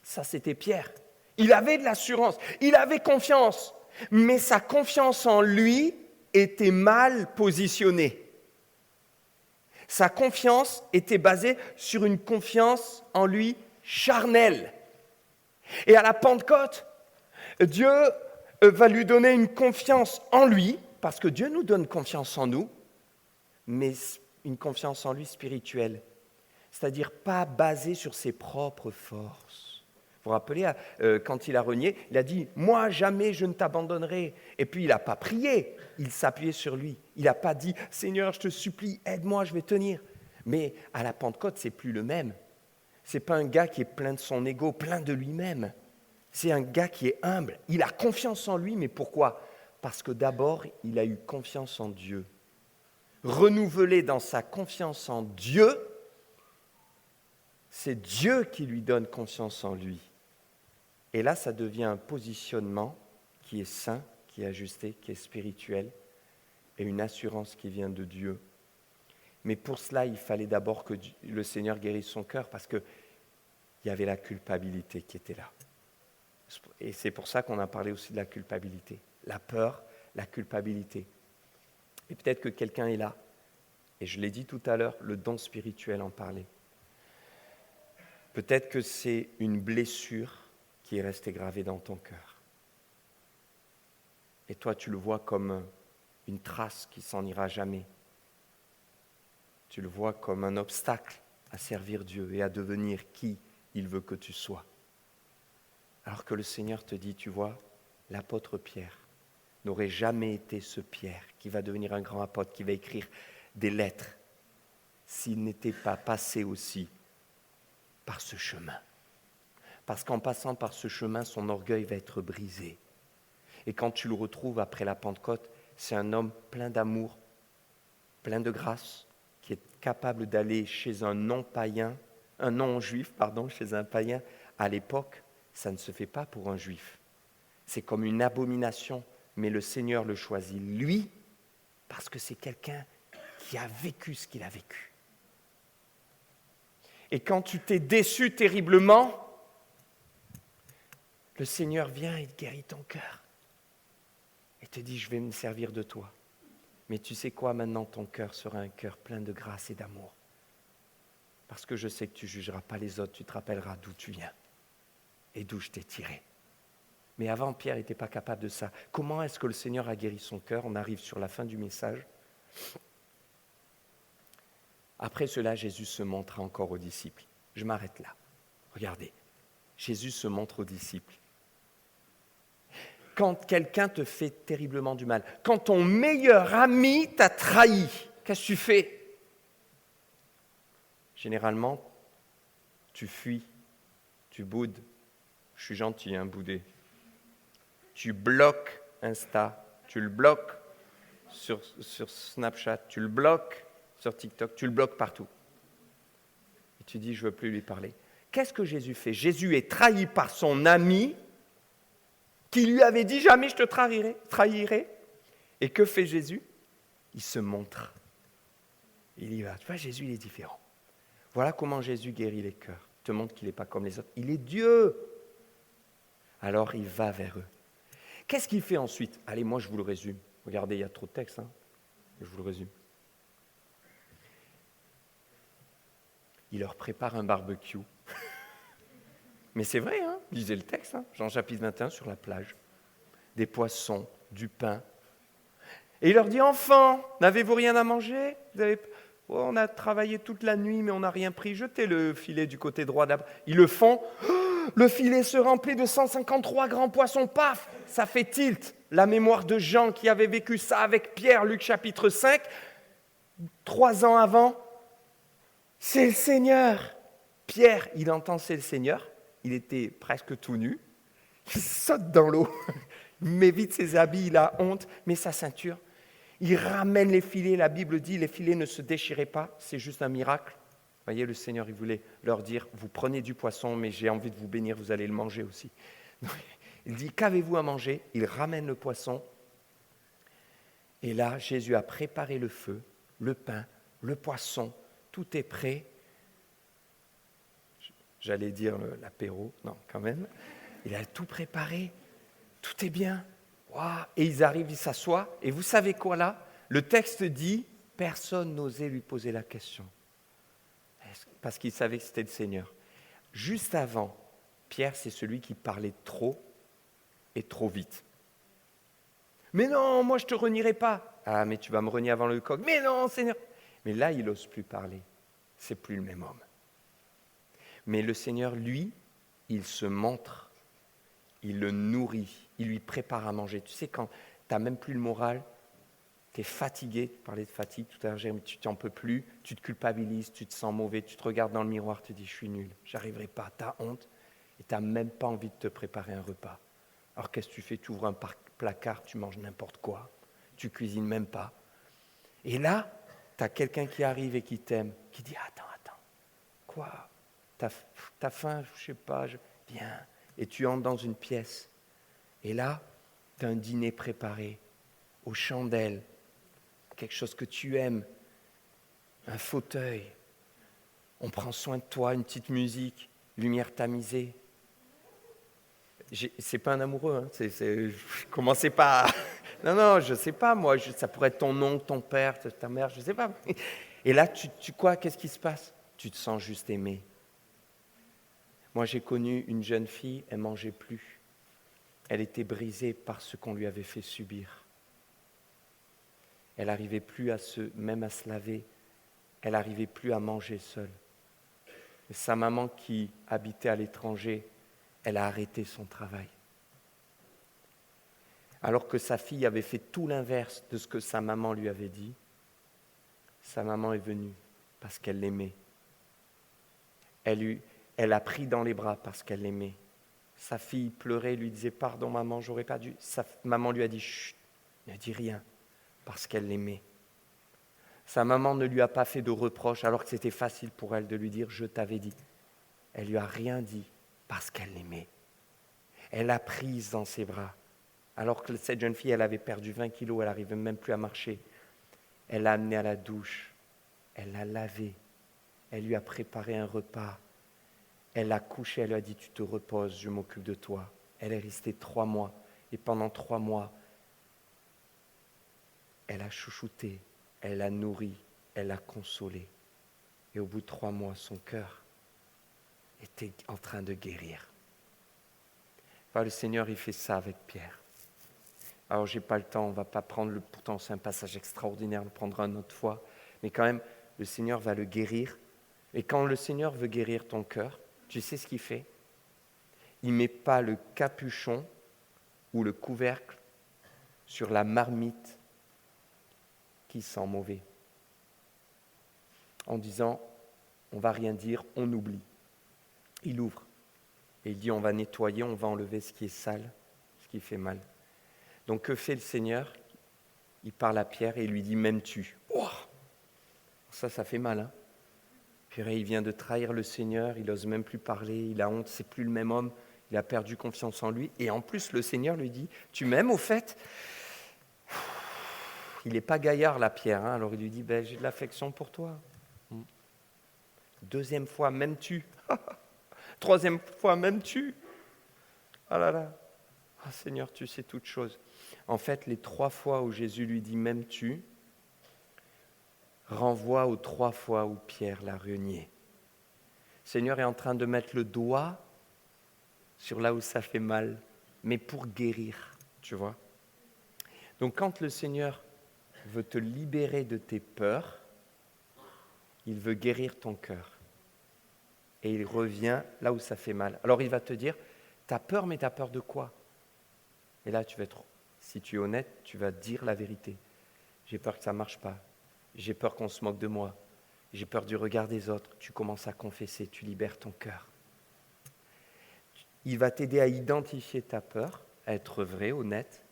Speaker 1: Ça, c'était Pierre. Il avait de l'assurance, il avait confiance, mais sa confiance en lui était mal positionnée. Sa confiance était basée sur une confiance en lui charnelle. Et à la Pentecôte, Dieu va lui donner une confiance en lui, parce que Dieu nous donne confiance en nous, mais une confiance en lui spirituelle, c'est-à-dire pas basée sur ses propres forces. Vous vous rappelez, quand il a renié, il a dit « Moi, jamais je ne t'abandonnerai ». Et puis, il n'a pas prié, il s'appuyait sur lui. Il n'a pas dit « Seigneur, je te supplie, aide-moi, je vais tenir ». Mais à la Pentecôte, c'est plus le même. Ce n'est pas un gars qui est plein de son ego, plein de lui-même. C'est un gars qui est humble. Il a confiance en lui, mais pourquoi ? Parce que d'abord, il a eu confiance en Dieu. Renouvelé dans sa confiance en Dieu, c'est Dieu qui lui donne confiance en lui. Et là, ça devient un positionnement qui est sain, qui est ajusté, qui est spirituel, et une assurance qui vient de Dieu. Mais pour cela, il fallait d'abord que le Seigneur guérisse son cœur, parce qu'il y avait la culpabilité qui était là. Et c'est pour ça qu'on a parlé aussi de la culpabilité. La peur, la culpabilité. Et peut-être que quelqu'un est là, et je l'ai dit tout à l'heure, le don spirituel en parlait. Peut-être que c'est une blessure qui est restée gravée dans ton cœur. Et toi, tu le vois comme une trace qui s'en ira jamais. Tu le vois comme un obstacle à servir Dieu et à devenir qui il veut que tu sois. Alors que le Seigneur te dit, tu vois, l'apôtre Pierre n'aurait jamais été ce Pierre qui va devenir un grand apôtre, qui va écrire des lettres, s'il n'était pas passé aussi par ce chemin. Parce qu'en passant par ce chemin, son orgueil va être brisé. Et quand tu le retrouves après la Pentecôte, c'est un homme plein d'amour, plein de grâce, qui est capable d'aller chez un non-païen, un non-juif, chez un païen. À l'époque, ça ne se fait pas pour un juif. C'est comme une abomination, mais le Seigneur le choisit, lui, parce que c'est quelqu'un qui a vécu ce qu'il a vécu. Et quand tu t'es déçu terriblement, le Seigneur vient et guérit ton cœur. Et te dit, je vais me servir de toi. Mais tu sais quoi, maintenant ton cœur sera un cœur plein de grâce et d'amour. Parce que je sais que tu ne jugeras pas les autres, tu te rappelleras d'où tu viens et d'où je t'ai tiré. Mais avant, Pierre n'était pas capable de ça. Comment est-ce que le Seigneur a guéri son cœur ? On arrive sur la fin du message. Après cela, Jésus se montra encore aux disciples. Je m'arrête là. Regardez, Jésus se montre aux disciples. Quand quelqu'un te fait terriblement du mal, quand ton meilleur ami t'a trahi, qu'est-ce que tu fais ? Généralement, tu fuis, tu boudes. Je suis gentil, boudé. Tu bloques Insta, tu le bloques sur Snapchat, tu le bloques sur TikTok, tu le bloques partout. Et tu dis, je ne veux plus lui parler. Qu'est-ce que Jésus fait ? Jésus est trahi par son ami qui lui avait dit, jamais je te trahirai. Et que fait Jésus ? Il se montre. Il y va. Tu vois, Jésus, il est différent. Voilà comment Jésus guérit les cœurs. Il te montre qu'il n'est pas comme les autres. Il est Dieu. Alors, il va vers eux. Qu'est-ce qu'il fait ensuite ? Allez, moi, je vous le résume. Regardez, il y a trop de texte. Je vous le résume. Il leur prépare un barbecue. Mais c'est vrai, lisez le texte, Jean chapitre 21 sur la plage. Des poissons, du pain. Et il leur dit, enfants, n'avez-vous rien à manger ? On a travaillé toute la nuit, mais on n'a rien pris. Jetez le filet du côté droit d'abord. Ils le font. Le filet se remplit de 153 grands poissons. Paf ! Ça fait tilt. La mémoire de Jean qui avait vécu ça avec Pierre, Luc chapitre 5, 3 ans avant. C'est le Seigneur. Pierre, il entend c'est le Seigneur. Il était presque tout nu. Il saute dans l'eau, il met vite ses habits, il a honte, met sa ceinture. Il ramène les filets, la Bible dit, les filets ne se déchiraient pas, c'est juste un miracle. Vous voyez, le Seigneur, il voulait leur dire, vous prenez du poisson, mais j'ai envie de vous bénir, vous allez le manger aussi. Donc, il dit, qu'avez-vous à manger? Il ramène le poisson. Et là, Jésus a préparé le feu, le pain, le poisson, tout est prêt. J'allais dire l'apéro, non, quand même. Il a tout préparé, tout est bien. Wow. Et ils arrivent, ils s'assoient. Et vous savez quoi là? Le texte dit, personne n'osait lui poser la question. Parce qu'il savait que c'était le Seigneur. Juste avant, Pierre, c'est celui qui parlait trop et trop vite. Mais non, moi je ne te renierai pas. Ah, mais tu vas me renier avant le coq. Mais non, Seigneur. Mais là, il n'ose plus parler. C'est plus le même homme. Mais le Seigneur, lui, il se montre, il le nourrit, il lui prépare à manger. Tu sais, quand tu n'as même plus le moral, tu es fatigué, tu parlais de fatigue tout à l'heure, Jérémy, tu n'en peux plus, tu te culpabilises, tu te sens mauvais, tu te regardes dans le miroir, tu te dis, je suis nul, j'arriverai pas, tu as honte, et tu n'as même pas envie de te préparer un repas. Alors qu'est-ce que tu fais? Tu ouvres un placard, tu manges n'importe quoi, tu cuisines même pas. Et là, tu as quelqu'un qui arrive et qui t'aime, qui dit, attends, quoi? T'as faim, je sais pas, viens. Et tu entres dans une pièce. Et là, tu as un dîner préparé, aux chandelles, quelque chose que tu aimes, un fauteuil. On prend soin de toi, une petite musique, lumière tamisée. C'est pas un amoureux, hein. Commencez pas. Non, je sais pas, moi. Ça pourrait être ton oncle, ton père, ta mère, je sais pas. Et là, qu'est-ce qui se passe? Tu te sens juste aimé. Moi, j'ai connu une jeune fille, elle ne mangeait plus. Elle était brisée par ce qu'on lui avait fait subir. Elle n'arrivait plus même à se laver. Elle n'arrivait plus à manger seule. Et sa maman qui habitait à l'étranger, elle a arrêté son travail. Alors que sa fille avait fait tout l'inverse de ce que sa maman lui avait dit, sa maman est venue parce qu'elle l'aimait. Elle a pris dans les bras parce qu'elle l'aimait. Sa fille pleurait, lui disait « Pardon maman, j'aurais pas dû ». Sa maman lui a dit « Chut, ne dis rien » parce qu'elle l'aimait. Sa maman ne lui a pas fait de reproches alors que c'était facile pour elle de lui dire « Je t'avais dit ». Elle lui a rien dit parce qu'elle l'aimait. Elle l'a prise dans ses bras. Alors que cette jeune fille, elle avait perdu 20 kilos, elle n'arrivait même plus à marcher. Elle l'a amenée à la douche, elle l'a lavée, elle lui a préparé un repas. Elle l'a couchée, elle lui a dit « Tu te reposes, je m'occupe de toi ». Elle est restée 3 mois. Et pendant 3 mois, elle a chouchouté, elle l'a nourri, elle l'a consolé. Et au bout de 3 mois, son cœur était en train de guérir. Enfin, le Seigneur, il fait ça avec Pierre. Alors, je n'ai pas le temps, on ne va pas prendre pourtant c'est un passage extraordinaire, on le prendra une autre fois. Mais quand même, le Seigneur va le guérir. Et quand le Seigneur veut guérir ton cœur, tu sais ce qu'il fait? Il ne met pas le capuchon ou le couvercle sur la marmite qui sent mauvais. En disant, on ne va rien dire, on oublie. Il ouvre et il dit, on va nettoyer, on va enlever ce qui est sale, ce qui fait mal. Donc que fait le Seigneur? Il parle à Pierre et il lui dit, m'aimes-tu? Oh, ça fait mal, hein? Pierre, il vient de trahir le Seigneur, il n'ose même plus parler, il a honte, c'est plus le même homme, il a perdu confiance en lui. Et en plus, le Seigneur lui dit, tu m'aimes au fait? Il n'est pas gaillard là, Pierre, hein? Alors il lui dit, j'ai de l'affection pour toi. 2e fois, m'aimes-tu? 3e fois, m'aimes-tu? Ah là là, ah Seigneur, tu sais toutes choses. En fait, les 3 fois où Jésus lui dit, m'aimes-tu? Renvoie aux 3 fois où Pierre l'a renié. Le Seigneur est en train de mettre le doigt sur là où ça fait mal, mais pour guérir, tu vois. Donc quand le Seigneur veut te libérer de tes peurs, il veut guérir ton cœur. Et il revient là où ça fait mal. Alors il va te dire, t'as peur, mais t'as peur de quoi? Et là, si tu es honnête, tu vas dire la vérité. J'ai peur que ça ne marche pas. J'ai peur qu'on se moque de moi. J'ai peur du regard des autres. Tu commences à confesser, tu libères ton cœur. Il va t'aider à identifier ta peur, à être vrai, honnête,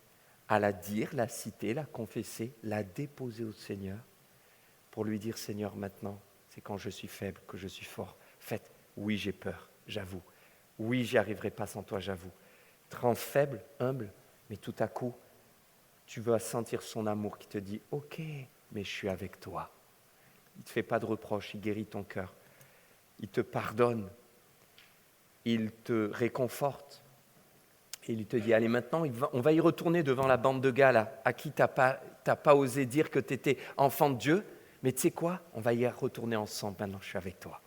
Speaker 1: à la dire, la citer, la confesser, la déposer au Seigneur pour lui dire, Seigneur, maintenant, c'est quand je suis faible que je suis fort. Faites, oui, j'ai peur, j'avoue. Oui, j'y arriverai pas sans toi, j'avoue. Te rends faible, humble, mais tout à coup, tu vas sentir son amour qui te dit, ok, mais je suis avec toi. Il ne te fait pas de reproches, il guérit ton cœur. Il te pardonne, il te réconforte. Et il te dit, allez maintenant, on va y retourner devant la bande de gars là, à qui tu n'as pas osé dire que tu étais enfant de Dieu. Mais tu sais quoi? On va y retourner ensemble, maintenant je suis avec toi.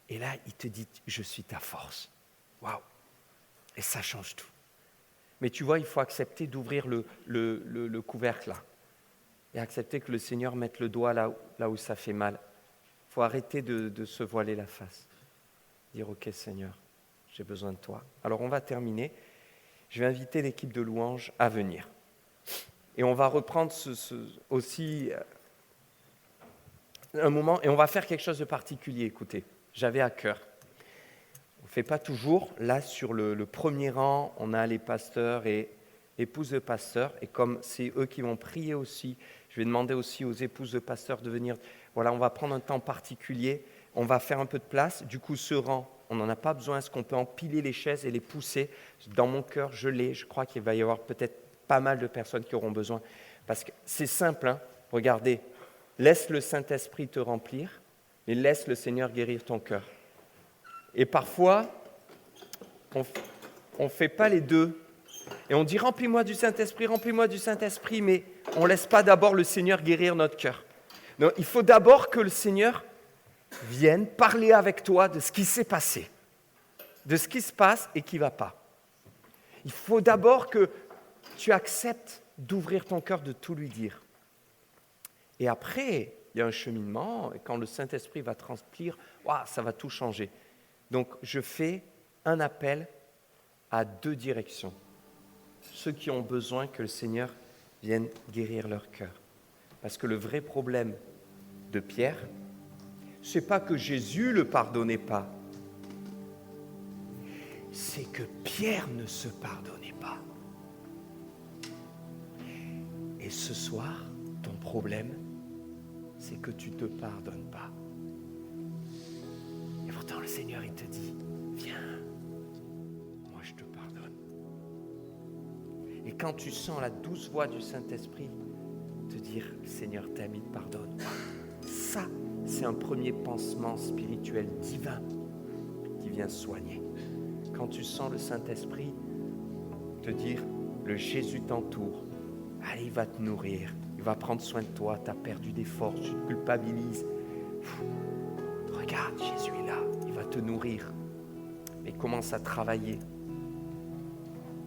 Speaker 1: Et là, il te dit, je suis ta force. Waouh! Et ça change tout. Mais tu vois, il faut accepter d'ouvrir le couvercle là. Et accepter que le Seigneur mette le doigt là où ça fait mal. Il faut arrêter de se voiler la face. Dire, ok Seigneur, j'ai besoin de toi. Alors on va terminer. Je vais inviter l'équipe de louanges à venir. Et on va reprendre aussi un moment, et on va faire quelque chose de particulier, écoutez. J'avais à cœur. On ne fait pas toujours. Là, sur le premier rang, on a les pasteurs et épouses de pasteurs. Et comme c'est eux qui vont prier aussi, je vais demander aussi aux épouses de pasteurs de venir. Voilà, on va prendre un temps particulier. On va faire un peu de place. Du coup, ce rang, on n'en a pas besoin. Est-ce qu'on peut empiler les chaises et les pousser? Dans mon cœur, je l'ai. Je crois qu'il va y avoir peut-être pas mal de personnes qui auront besoin. Parce que c'est simple, hein. Regardez. Laisse le Saint-Esprit te remplir, mais laisse le Seigneur guérir ton cœur. Et parfois, on ne fait pas les deux. Et on dit, remplis-moi du Saint-Esprit, mais on ne laisse pas d'abord le Seigneur guérir notre cœur. Non, il faut d'abord que le Seigneur vienne parler avec toi de ce qui s'est passé, de ce qui se passe et qui ne va pas. Il faut d'abord que tu acceptes d'ouvrir ton cœur, de tout lui dire. Et après, il y a un cheminement, et quand le Saint-Esprit va te remplir, ça va tout changer. Donc, je fais un appel à deux directions. Ceux qui ont besoin que le Seigneur vienne guérir leur cœur. Parce que le vrai problème de Pierre, ce n'est pas que Jésus ne le pardonnait pas, c'est que Pierre ne se pardonnait pas. Et ce soir, ton problème, c'est que tu ne te pardonnes pas. Et pourtant, le Seigneur, il te dit, viens, moi je te pardonne. Et quand tu sens la douce voix du Saint-Esprit te dire, Seigneur t'aime, il te pardonne, ça, c'est un premier pansement spirituel divin qui vient soigner. Quand tu sens le Saint-Esprit te dire, le Jésus t'entoure, allez, il va te nourrir, il va prendre soin de toi, tu as perdu des forces, tu te culpabilises. Regarde, Jésus est là, il va te nourrir. Et commence à travailler.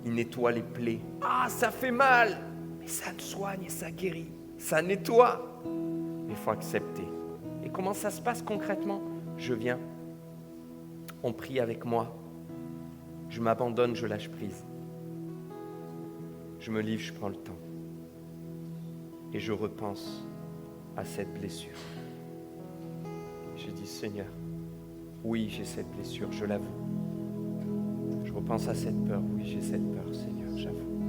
Speaker 1: Il nettoie les plaies. Ah, ça fait mal, mais ça te soigne et ça guérit, ça nettoie. Mais il faut accepter. Et comment ça se passe concrètement? Je viens, on prie avec moi, je m'abandonne, je lâche prise. Je me livre, je prends le temps. Et je repense à cette blessure. Je dis, Seigneur, oui, j'ai cette blessure, je l'avoue. Je repense à cette peur, oui, j'ai cette peur, Seigneur, j'avoue.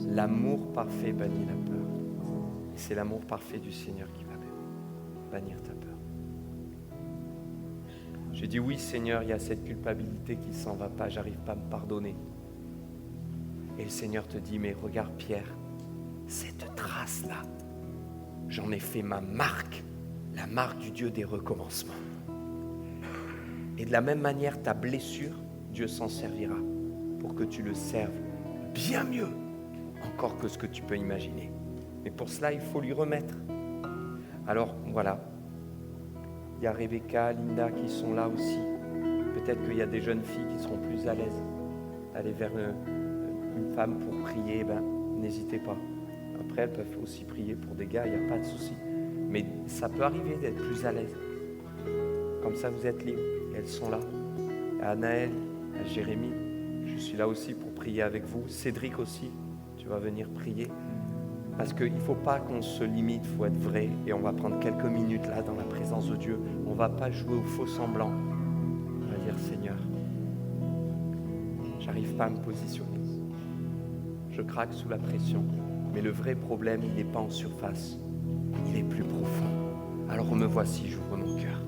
Speaker 1: L'amour parfait bannit la peur. Et c'est l'amour parfait du Seigneur qui va bannir ta peur. Je dis, oui, Seigneur, il y a cette culpabilité qui ne s'en va pas, j'arrive pas à me pardonner. Et le Seigneur te dit, mais regarde Pierre, cette trace-là, j'en ai fait ma marque, la marque du Dieu des recommencements. Et de la même manière, ta blessure, Dieu s'en servira pour que tu le serves bien mieux encore que ce que tu peux imaginer. Mais pour cela, il faut lui remettre. Alors, voilà. Il y a Rebecca, Linda qui sont là aussi. Peut-être qu'il y a des jeunes filles qui seront plus à l'aise d'aller vers une femme pour prier. N'hésitez pas. Après, elles peuvent aussi prier pour des gars, il n'y a pas de souci. Mais ça peut arriver d'être plus à l'aise. Comme ça, vous êtes libres. Et elles sont là. À Anaël, à Jérémie, je suis là aussi pour prier avec vous. Cédric aussi, tu vas venir prier. Parce qu'il ne faut pas qu'on se limite, il faut être vrai. Et on va prendre quelques minutes là dans la présence de Dieu. On ne va pas jouer au faux semblant. J'arrive pas à me positionner. Je craque sous la pression. Mais le vrai problème, il n'est pas en surface. Il est plus profond. Alors me voici, j'ouvre mon cœur.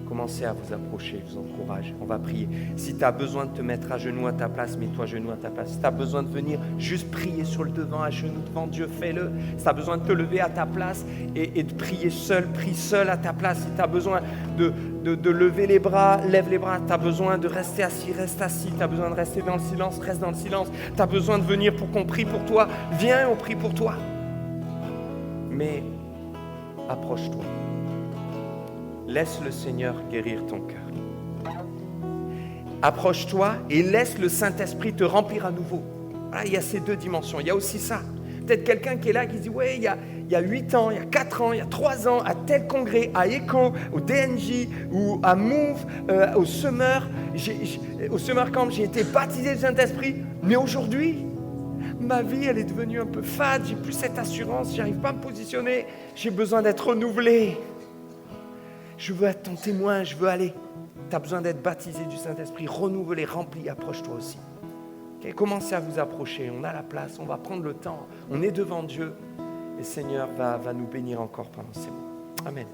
Speaker 1: Commencez à vous approcher, je vous encourage. On va prier. Si tu as besoin de te mettre à genoux à ta place, mets-toi à genoux à ta place. Si tu as besoin de venir juste prier sur le devant, à genoux devant Dieu, fais-le. Si tu as besoin de te lever à ta place et de prier seul, prie seul à ta place. Si tu as besoin de lever les bras, lève les bras. Tu as besoin de rester assis, reste assis. Tu as besoin de rester dans le silence, reste dans le silence. Tu as besoin de venir pour qu'on prie pour toi, viens et on prie pour toi. Mais approche-toi. Laisse le Seigneur guérir ton cœur. Approche-toi et laisse le Saint-Esprit te remplir à nouveau. Voilà, il y a ces deux dimensions. Il y a aussi ça. Peut-être quelqu'un qui est là qui dit « Ouais, il y a 8 ans, il y a 4 ans, il y a 3 ans, à tel congrès, à ECHO, au DNJ, ou à Move, au Summer Camp, j'ai été baptisé du Saint-Esprit. Mais aujourd'hui, ma vie, elle est devenue un peu fade. J'ai plus cette assurance, j'arrive pas à me positionner. J'ai besoin d'être renouvelé. Je veux être ton témoin, je veux aller. Tu as besoin d'être baptisé du Saint-Esprit, renouvelé, rempli, approche-toi aussi. Okay, commencez à vous approcher, on a la place, on va prendre le temps, on est devant Dieu et le Seigneur va nous bénir encore pendant ces mots. Amen.